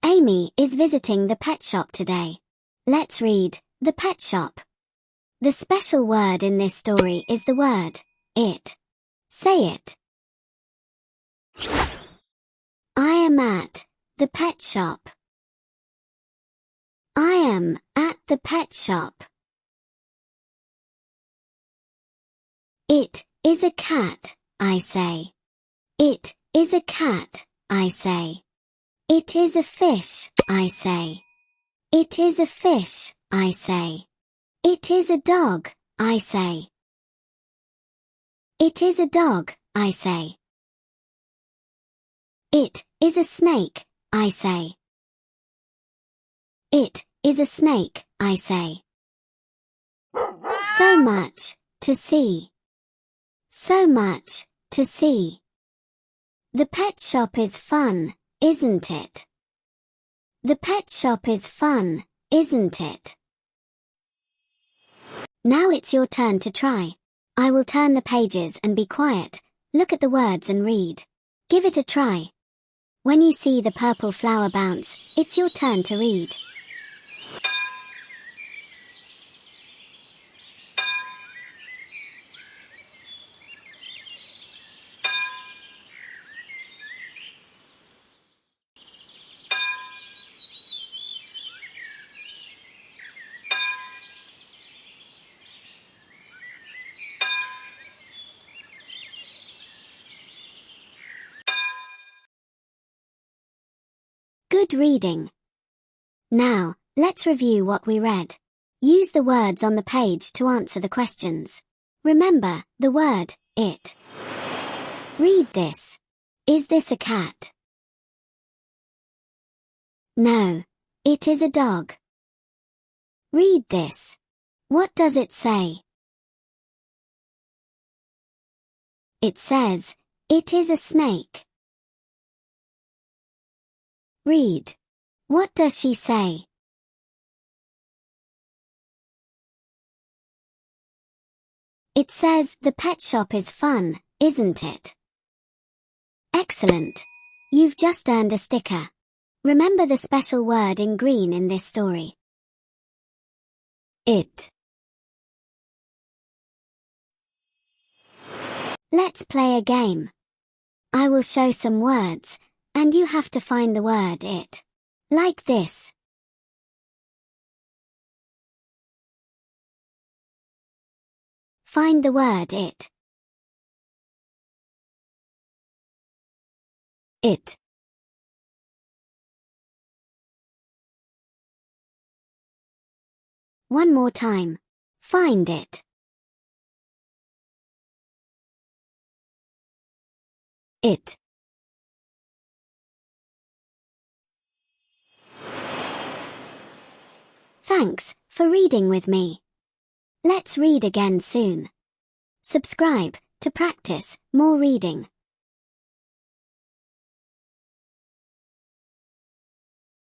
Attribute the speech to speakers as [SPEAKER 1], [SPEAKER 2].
[SPEAKER 1] Amy is visiting the pet shop today. Let's read The Pet Shop. The special word in this story is the word it. Say it. I am at the pet shop. I am at the pet shop. It is a cat, I say. It is a cat, I say. It is a fish, I say. It is a fish, I say. It is a dog, I say. It is a dog, I say. It is a snake, I say. It is a snake, I say. So much to see. So much to see. The pet shop is fun, isn't it? The pet shop is fun, isn't it? Now it's your turn to try. I will turn the pages and be quiet, look at the words and read. Give it a try. When you see the purple flower bounce, it's your turn to read. Good reading. Now, let's review what we read. Use the words on the page to answer the questions. Remember, the word, it. Read this. Is this a cat? No, it is a dog. Read this. What does it say? It says, it is a snake. Read. What does she say? It says the pet shop is fun, isn't it? Excellent. You've just earned a sticker. Remember the special word in green in this story. It. Let's play a game. I will show some words, and you have to find the word it. Like this. Find the word it. It. One more time. Find it. It. Thanks for reading with me. Let's read again soon. Subscribe to practice more reading.